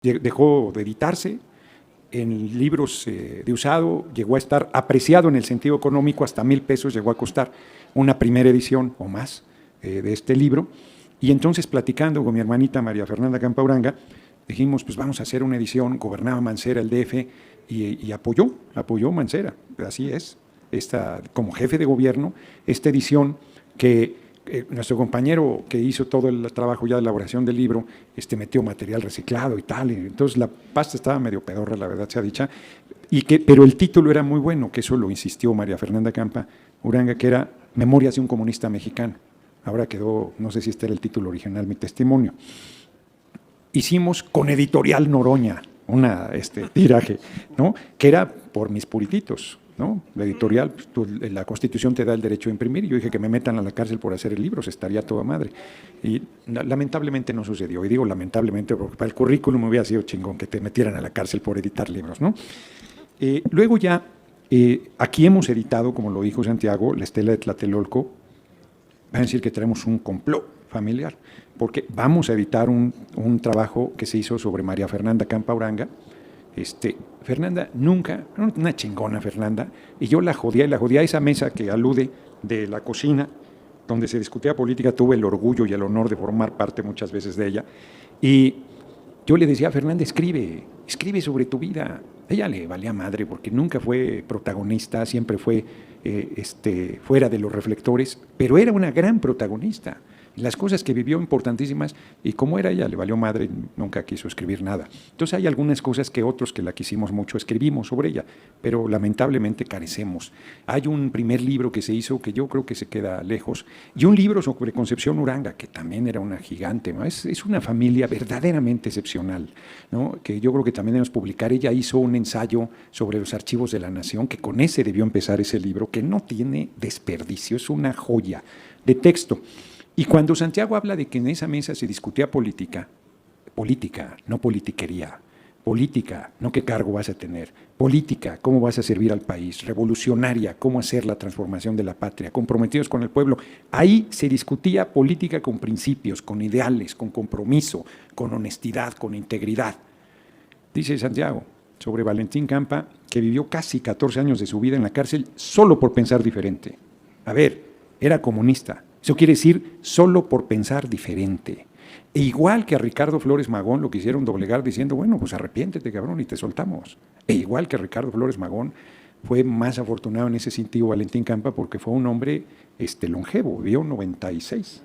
dejó de editarse. En libros de usado llegó a estar apreciado en el sentido económico, hasta $1,000 llegó a costar una primera edición o más de este libro. Y entonces, platicando con mi hermanita María Fernanda Campa Uranga, dijimos, pues vamos a hacer una edición. Gobernaba Mancera el DF y apoyó Mancera, así es, como jefe de gobierno, esta edición que nuestro compañero que hizo todo el trabajo ya de elaboración del libro, metió material reciclado y tal, y entonces la pasta estaba medio pedorra, la verdad sea dicha, pero el título era muy bueno, que eso lo insistió María Fernanda Campa Uranga, que era Memorias de un comunista mexicano. Ahora quedó, no sé si este era el título original, Mi testimonio. Hicimos con Editorial Noroña una tiraje, ¿no?, que era por mis purititos, ¿no? La editorial, la Constitución te da el derecho a imprimir, y yo dije que me metan a la cárcel por hacer el libro, se estaría toda madre. Y lamentablemente no sucedió, y digo lamentablemente porque para el currículum hubiera sido chingón que te metieran a la cárcel por editar libros, ¿no? Luego ya, aquí hemos editado, como lo dijo Santiago, La Estela de Tlatelolco. Van a decir que tenemos un complot familiar, porque vamos a editar un trabajo que se hizo sobre María Fernanda Campa Uranga. Fernanda nunca, una chingona Fernanda, y yo la jodía a esa mesa que alude de la cocina, donde se discutía política. Tuve el orgullo y el honor de formar parte muchas veces de ella, y yo le decía a Fernanda, escribe sobre tu vida. Ella le valía madre porque nunca fue protagonista, siempre fue fuera de los reflectores, pero era una gran protagonista. Las cosas que vivió importantísimas, y como era ella, le valió madre, nunca quiso escribir nada. Entonces hay algunas cosas que otros que la quisimos mucho escribimos sobre ella, pero lamentablemente carecemos. Hay un primer libro que se hizo que yo creo que se queda lejos, y un libro sobre Concepción Uranga, que también era una gigante, ¿no? Es una familia verdaderamente excepcional, ¿no?, que yo creo que también debemos publicar. Ella hizo un ensayo sobre los archivos de la nación, que con ese debió empezar ese libro, que no tiene desperdicio, es una joya de texto. Y cuando Santiago habla de que en esa mesa se discutía política, no politiquería, política, no qué cargo vas a tener, política, cómo vas a servir al país, revolucionaria, cómo hacer la transformación de la patria, comprometidos con el pueblo. Ahí se discutía política con principios, con ideales, con compromiso, con honestidad, con integridad. Dice Santiago sobre Valentín Campa, que vivió casi 14 años de su vida en la cárcel solo por pensar diferente. A ver, era comunista. Eso quiere decir solo por pensar diferente. E igual que a Ricardo Flores Magón lo quisieron doblegar diciendo, bueno, pues arrepiéntete, cabrón, y te soltamos. E igual que Ricardo Flores Magón, fue más afortunado en ese sentido Valentín Campa, porque fue un hombre longevo, vivió 96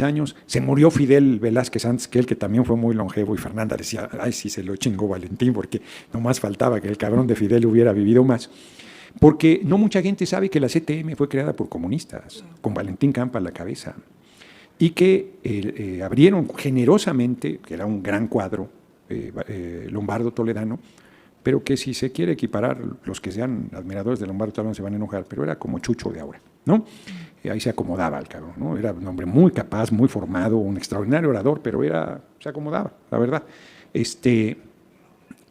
años. Se murió Fidel Velázquez antes que él, que también fue muy longevo, y Fernanda decía, ay, sí se lo chingó Valentín, porque nomás faltaba que el cabrón de Fidel hubiera vivido más. Porque no mucha gente sabe que la CTM fue creada por comunistas, con Valentín Campa a la cabeza, y que abrieron generosamente, que era un gran cuadro, Lombardo Toledano, pero que si se quiere equiparar, los que sean admiradores de Lombardo Toledano se van a enojar, pero era como Chucho de ahora, ¿no? Ahí se acomodaba el cabrón, ¿no? Era un hombre muy capaz, muy formado, un extraordinario orador, pero se acomodaba, la verdad.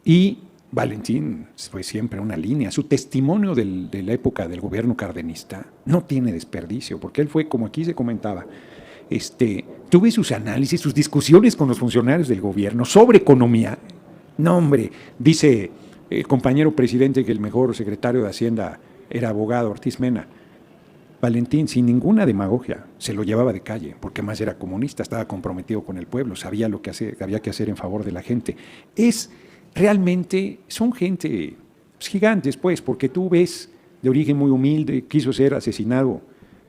Y Valentín fue siempre una línea. Su testimonio de la época del gobierno cardenista no tiene desperdicio, porque él fue, como aquí se comentaba, tuve sus análisis, sus discusiones con los funcionarios del gobierno sobre economía. No, hombre, dice el compañero presidente que el mejor secretario de Hacienda era abogado, Ortiz Mena. Valentín, sin ninguna demagogia, se lo llevaba de calle, porque más era comunista, estaba comprometido con el pueblo, sabía lo que había que hacer en favor de la gente. Realmente son gente gigantes, pues, porque tú ves de origen muy humilde, quiso ser asesinado,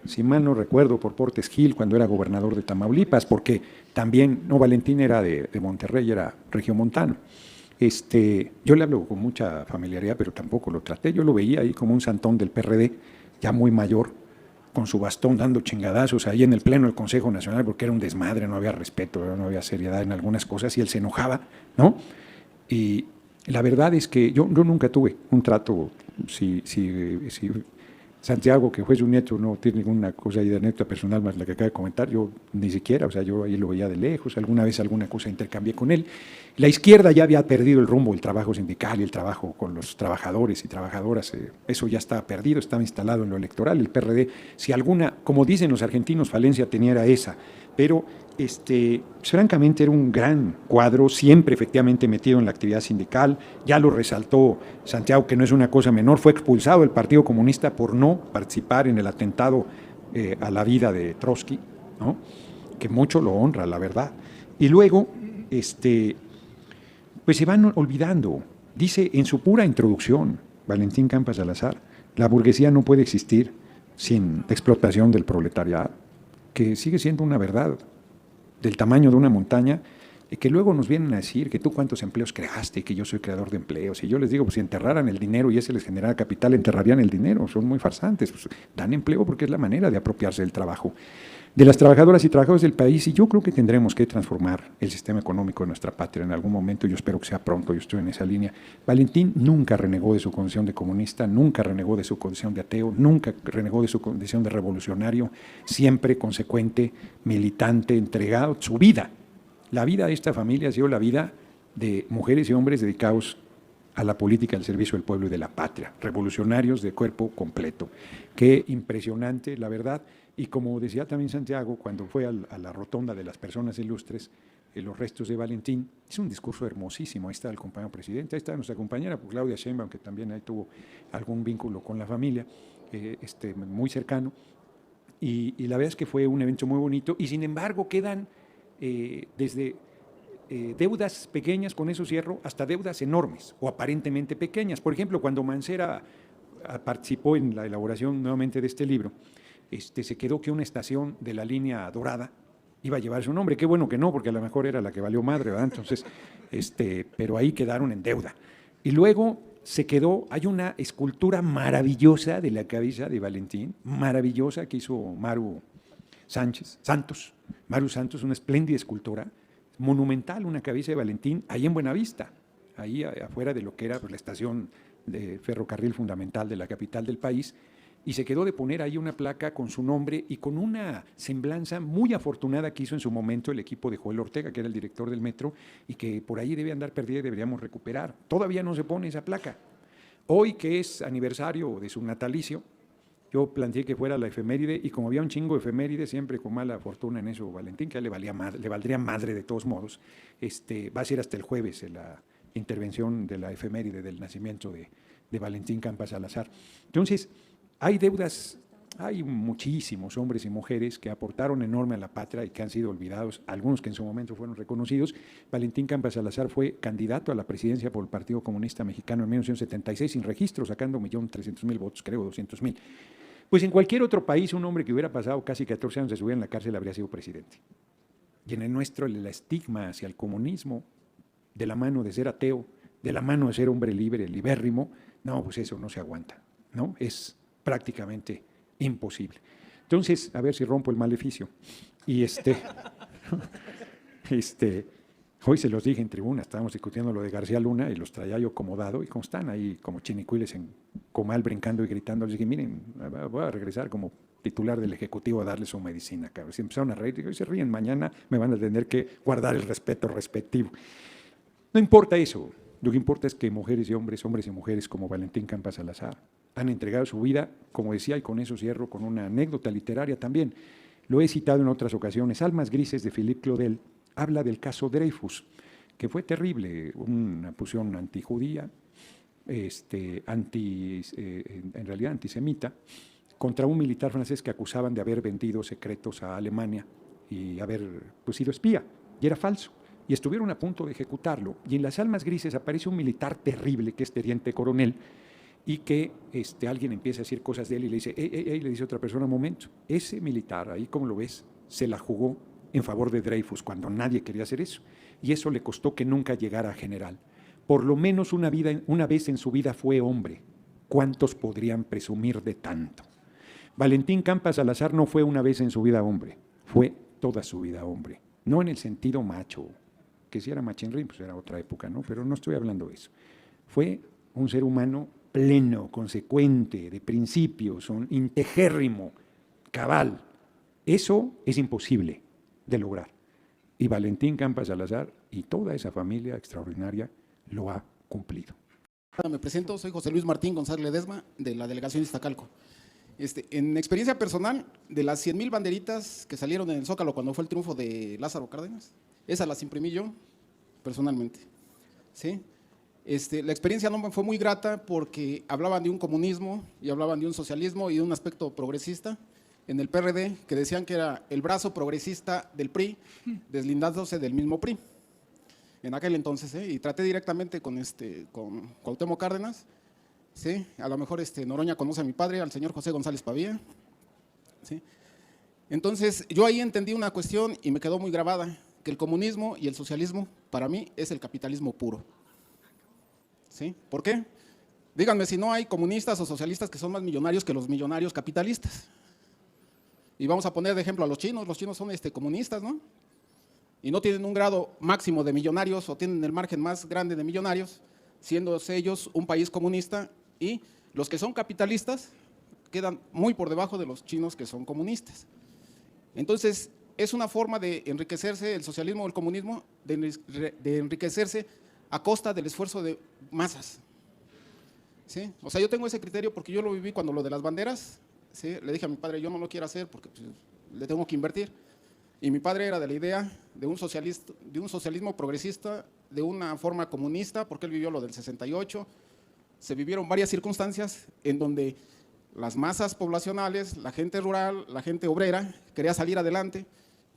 si mal no recuerdo, por Portes Gil cuando era gobernador de Tamaulipas, porque también, no, Valentín era de Monterrey, era regiomontano. Yo le hablo con mucha familiaridad, pero tampoco lo traté. Yo lo veía ahí como un santón del PRD, ya muy mayor, con su bastón dando chingadazos ahí en el pleno del Consejo Nacional, porque era un desmadre, no había respeto, no había seriedad en algunas cosas, y él se enojaba, ¿no? Y la verdad es que yo nunca tuve un trato. Si Santiago, que fue su nieto, no tiene ninguna cosa ahí de anécdota personal más la que acaba de comentar, yo ni siquiera, o sea, yo ahí lo veía de lejos, alguna vez alguna cosa intercambié con él. La izquierda ya había perdido el rumbo, el trabajo sindical y el trabajo con los trabajadores y trabajadoras, eso ya estaba perdido, estaba instalado en lo electoral. El PRD, si alguna, como dicen los argentinos, falencia tenía era esa, pero francamente era un gran cuadro, siempre efectivamente metido en la actividad sindical, ya lo resaltó Santiago, que no es una cosa menor, fue expulsado del Partido Comunista por no participar en el atentado a la vida de Trotsky, ¿no? Que mucho lo honra, la verdad. Y luego, pues se van olvidando. Dice en su pura introducción, Valentín Campas Salazar, la burguesía no puede existir sin explotación del proletariado, que sigue siendo una verdad del tamaño de una montaña, y que luego nos vienen a decir que tú cuántos empleos creaste, que yo soy creador de empleos. Y yo les digo, pues si enterraran el dinero y ese les generara capital, enterrarían el dinero. Son muy farsantes. Pues, dan empleo porque es la manera de apropiarse del trabajo de las trabajadoras y trabajadores del país, y yo creo que tendremos que transformar el sistema económico de nuestra patria en algún momento. Yo espero que sea pronto, yo estoy en esa línea. Valentín nunca renegó de su condición de comunista, nunca renegó de su condición de ateo, nunca renegó de su condición de revolucionario, siempre consecuente, militante, entregado. Su vida, la vida de esta familia ha sido la vida de mujeres y hombres dedicados a la política, al servicio del pueblo y de la patria, revolucionarios de cuerpo completo. Qué impresionante, la verdad. Y como decía también Santiago, cuando fue a la rotonda de las personas ilustres, los restos de Valentín, es un discurso hermosísimo. Ahí está el compañero presidente, ahí está nuestra compañera pues, Claudia Sheinbaum, que también ahí tuvo algún vínculo con la familia, muy cercano. Y la verdad es que fue un evento muy bonito, y sin embargo quedan desde deudas pequeñas, con eso cierro, hasta deudas enormes o aparentemente pequeñas. Por ejemplo, cuando Mancera participó en la elaboración nuevamente de este libro, se quedó que una estación de la línea dorada iba a llevar su nombre. Qué bueno que no, porque a lo mejor era la que valió madre, ¿verdad? Entonces, pero ahí quedaron en deuda. Y luego se quedó, hay una escultura maravillosa de la cabeza de Valentín, maravillosa, que hizo Maru Santos, una espléndida escultura, monumental, una cabeza de Valentín, ahí en Buenavista, ahí afuera de lo que era pues, la estación de ferrocarril fundamental de la capital del país, y se quedó de poner ahí una placa con su nombre y con una semblanza muy afortunada que hizo en su momento el equipo de Joel Ortega, que era el director del metro, y que por ahí debe andar perdida y deberíamos recuperar. Todavía no se pone esa placa. Hoy, que es aniversario de su natalicio, yo planteé que fuera la efeméride, y como había un chingo de efemérides, siempre con mala fortuna en eso, Valentín, que le valdría madre de todos modos, va a ser hasta el jueves la intervención de la efeméride del nacimiento de Valentín Campas Salazar. Entonces, hay deudas, hay muchísimos hombres y mujeres que aportaron enorme a la patria y que han sido olvidados, algunos que en su momento fueron reconocidos. Valentín Campas Salazar fue candidato a la presidencia por el Partido Comunista Mexicano en 1976 sin registro, sacando 1.300.000 votos, creo 200.000. Pues en cualquier otro país un hombre que hubiera pasado casi 14 años de su vida en la cárcel habría sido presidente. Y en el nuestro el estigma hacia el comunismo, de la mano de ser ateo, de la mano de ser hombre libre, libérrimo, no, pues eso no se aguanta, ¿no? Es prácticamente imposible. Entonces, a ver si rompo el maleficio. Y hoy se los dije en tribuna, estábamos discutiendo lo de García Luna y los traía yo acomodado, y como están ahí como chinicuiles en comal brincando y gritando, les dije, miren, voy a regresar como titular del Ejecutivo a darle su medicina, cabrón. Si empezaron a reír, digo, se ríen, mañana me van a tener que guardar el respeto respectivo. No importa eso, lo que importa es que mujeres y hombres y mujeres como Valentín Campas Salazar han entregado su vida, como decía, y con eso cierro con una anécdota literaria también. Lo he citado en otras ocasiones. Almas grises de Philippe Claudel habla del caso Dreyfus, que fue terrible, una pulsión antijudía, en realidad antisemita, contra un militar francés que acusaban de haber vendido secretos a Alemania y haber sido espía, y era falso. Y estuvieron a punto de ejecutarlo. Y en las Almas grises aparece un militar terrible, que es teniente coronel, y que alguien empieza a decir cosas de él y le dice, le dice a otra persona, un momento, ese militar, ahí como lo ves, se la jugó en favor de Dreyfus cuando nadie quería hacer eso. Y eso le costó que nunca llegara a general. Por lo menos una vez en su vida fue hombre. ¿Cuántos podrían presumir de tanto? Valentín Campas Salazar no fue una vez en su vida hombre, fue toda su vida hombre. No en el sentido macho, que si era machinrín, pues era otra época, ¿no? Pero no estoy hablando de eso. Fue un ser humano pleno, consecuente, de principios, un integérrimo, cabal. Eso es imposible de lograr. Y Valentín Campa Salazar y toda esa familia extraordinaria lo ha cumplido. Me presento, soy José Luis Martín González Ledesma, de la delegación de Iztacalco. En experiencia personal, de las 100,000 banderitas que salieron en el Zócalo cuando fue el triunfo de Lázaro Cárdenas, esas las imprimí yo personalmente. ¿Sí? La experiencia no me fue muy grata porque hablaban de un comunismo y hablaban de un socialismo y de un aspecto progresista en el PRD, que decían que era el brazo progresista del PRI, deslindándose del mismo PRI. En aquel entonces, y traté directamente con Cuauhtémoc Cárdenas, ¿sí? A lo mejor Noroña conoce a mi padre, al señor José González Pavía, ¿sí? Entonces yo ahí entendí una cuestión y me quedó muy grabada, que el comunismo y el socialismo para mí es el capitalismo puro, ¿sí? ¿Por qué? Díganme si no hay comunistas o socialistas que son más millonarios que los millonarios capitalistas. Y vamos a poner de ejemplo a los chinos son comunistas, ¿no? Y no tienen un grado máximo de millonarios o tienen el margen más grande de millonarios, siendo ellos un país comunista, y los que son capitalistas quedan muy por debajo de los chinos que son comunistas. Entonces, es una forma de enriquecerse el socialismo o el comunismo, de enriquecerse a costa del esfuerzo de masas. ¿Sí? O sea, yo tengo ese criterio porque yo lo viví cuando lo de las banderas, ¿sí? Le dije a mi padre, yo no lo quiero hacer porque pues, le tengo que invertir. Y mi padre era de la idea de un socialismo progresista, de una forma comunista, porque él vivió lo del 68. Se vivieron varias circunstancias en donde las masas poblacionales, la gente rural, la gente obrera, quería salir adelante,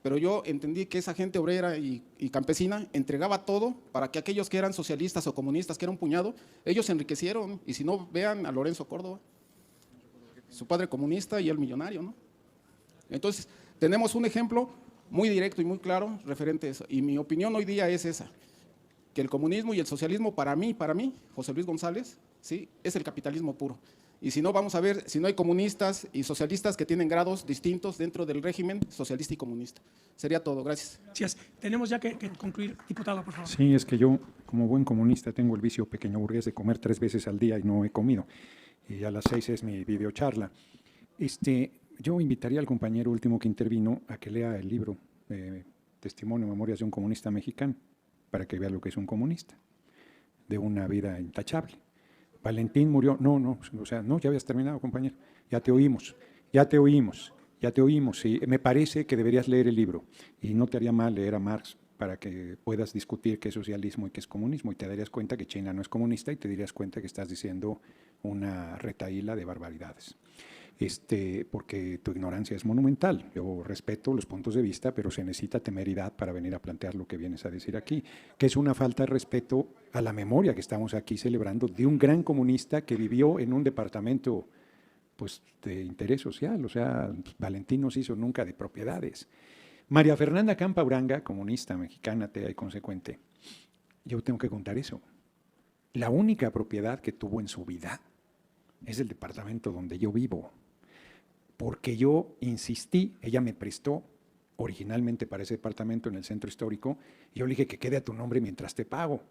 pero yo entendí que esa gente obrera y campesina entregaba todo para que aquellos que eran socialistas o comunistas, que era un puñado, ellos se enriquecieron. Y si no, vean a Lorenzo Córdoba, su padre comunista y él millonario, ¿no? Entonces, tenemos un ejemplo muy directo y muy claro referente a eso. Y mi opinión hoy día es esa, que el comunismo y el socialismo para mí, José Luis González, ¿sí? Es el capitalismo puro. Y si no, vamos a ver si no hay comunistas y socialistas que tienen grados distintos dentro del régimen socialista y comunista. Sería todo, gracias. Gracias. Tenemos ya que concluir. Diputado, por favor. Sí, es que yo, como buen comunista, tengo el vicio pequeño burgués de comer 3 veces al día y no he comido. Y a las 6 es mi videocharla. Yo invitaría al compañero último que intervino a que lea el libro Testimonio, Memorias de un comunista mexicano, para que vea lo que es un comunista, de una vida intachable. Valentín murió, no, ya habías terminado, compañero, ya te oímos, sí. Me parece que deberías leer el libro y no te haría mal leer a Marx para que puedas discutir qué es socialismo y qué es comunismo, y te darías cuenta que China no es comunista y te darías cuenta que estás diciendo una retahíla de barbaridades. Porque tu ignorancia es monumental. Yo respeto los puntos de vista, pero se necesita temeridad para venir a plantear lo que vienes a decir aquí, que es una falta de respeto a la memoria que estamos aquí celebrando de un gran comunista que vivió en un departamento pues, de interés social. O sea, Valentín no se hizo nunca de propiedades. María Fernanda Campa Uranga, comunista mexicana, atea y consecuente, yo tengo que contar eso. La única propiedad que tuvo en su vida es el departamento donde yo vivo, porque yo insistí, ella me prestó originalmente para ese departamento en el centro histórico, y yo le dije que quede a tu nombre mientras te pago.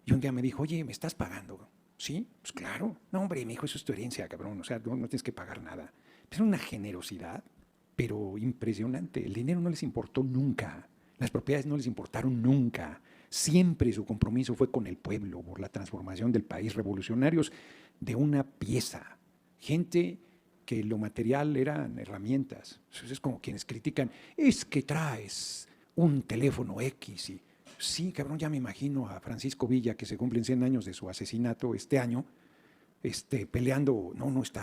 Y un día me dijo, oye, ¿me estás pagando? Sí, pues claro. No, hombre, me dijo, eso es tu herencia, cabrón, o sea, no tienes que pagar nada. Es una generosidad, pero impresionante. El dinero no les importó nunca, las propiedades no les importaron nunca. Siempre su compromiso fue con el pueblo, por la transformación del país, revolucionarios de una pieza, gente que lo material eran herramientas. Eso es como quienes critican, es que traes un teléfono X. Y sí, cabrón, ya me imagino a Francisco Villa, que se cumplen 100 años de su asesinato este año, peleando,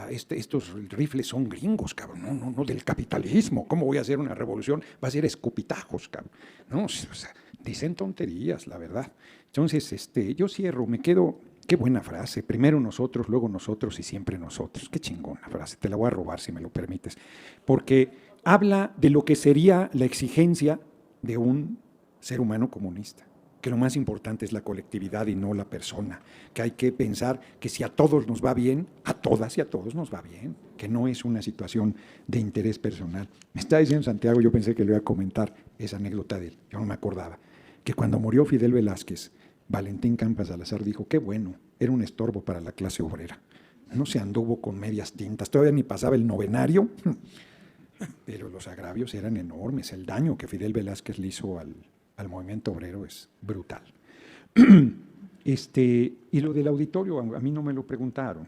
estos rifles son gringos, cabrón, no del capitalismo. ¿Cómo voy a hacer una revolución? Va a ser escupitajos, cabrón. No, o sea, dicen tonterías, la verdad. Entonces, yo cierro, me quedo. Qué buena frase, primero nosotros, luego nosotros y siempre nosotros. Qué chingona frase, te la voy a robar si me lo permites, porque habla de lo que sería la exigencia de un ser humano comunista, que lo más importante es la colectividad y no la persona, que hay que pensar que si a todos nos va bien, a todas y a todos nos va bien, que no es una situación de interés personal. Me está diciendo Santiago, yo pensé que le iba a comentar esa anécdota de él, yo no me acordaba, que cuando murió Fidel Velázquez, Valentín Campa Salazar dijo, qué bueno, era un estorbo para la clase obrera. No se anduvo con medias tintas, todavía ni pasaba el novenario, pero los agravios eran enormes, el daño que Fidel Velázquez le hizo al al movimiento obrero es brutal. Y lo del auditorio, a mí no me lo preguntaron.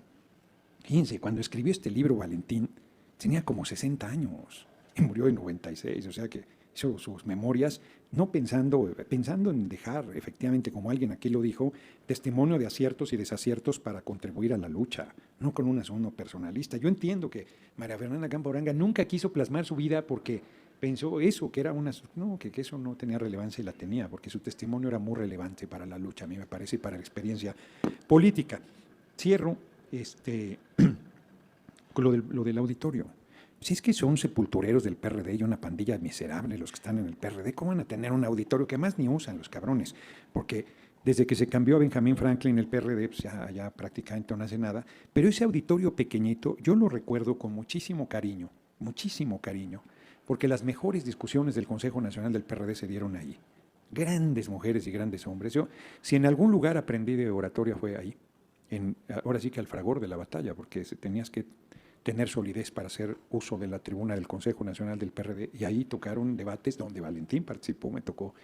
Fíjense, cuando escribió este libro Valentín, tenía como 60 años y murió en 96, o sea que hizo sus memorias, no pensando en dejar, efectivamente, como alguien aquí lo dijo, testimonio de aciertos y desaciertos para contribuir a la lucha, no con un asunto personalista. Yo entiendo que María Fernanda Campo Oranga nunca quiso plasmar su vida porque pensó eso, que era que eso no tenía relevancia y la tenía, porque su testimonio era muy relevante para la lucha, a mí me parece, y para la experiencia política. Cierro con lo del auditorio. Si es que son sepultureros del PRD y una pandilla miserable los que están en el PRD, ¿cómo van a tener un auditorio que más ni usan los cabrones? Porque desde que se cambió a Benjamín Franklin el PRD, pues ya prácticamente no hace nada, pero ese auditorio pequeñito yo lo recuerdo con muchísimo cariño, porque las mejores discusiones del Consejo Nacional del PRD se dieron ahí. Grandes mujeres y grandes hombres. Yo, si en algún lugar aprendí de oratoria fue ahí, ahora sí que al fragor de la batalla, porque tenías que tener solidez para hacer uso de la tribuna del Consejo Nacional del PRD, y ahí tocaron debates donde Valentín participó, me tocó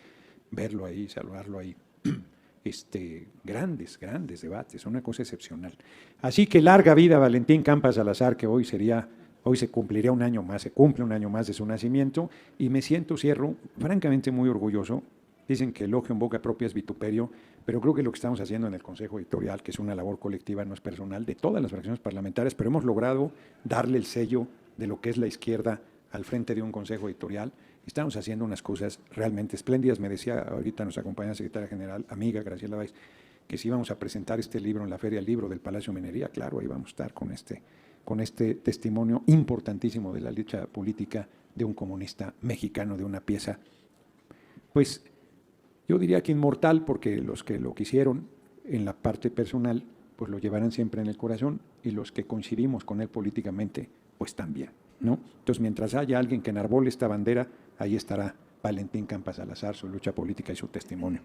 verlo ahí, saludarlo ahí. Grandes debates, una cosa excepcional. Así que larga vida Valentín Campa Salazar, que hoy se cumpliría un año más, se cumple un año más de su nacimiento, y me siento, cierro, francamente muy orgulloso. Dicen que elogio en boca propia es vituperio, pero creo que lo que estamos haciendo en el Consejo Editorial, que es una labor colectiva, no es personal, de todas las fracciones parlamentarias, pero hemos logrado darle el sello de lo que es la izquierda al frente de un Consejo Editorial. Estamos haciendo unas cosas realmente espléndidas. Me decía, ahorita nos acompaña la secretaria general, amiga Graciela Báez, que si íbamos a presentar este libro en la Feria del Libro del Palacio Minería, claro, ahí vamos a estar con este testimonio importantísimo de la lucha política de un comunista mexicano, de una pieza, pues yo diría que inmortal, porque los que lo quisieron en la parte personal, pues lo llevarán siempre en el corazón, y los que coincidimos con él políticamente, pues también, ¿no? Entonces, mientras haya alguien que enarbole esta bandera, ahí estará Valentín Campa Salazar, su lucha política y su testimonio.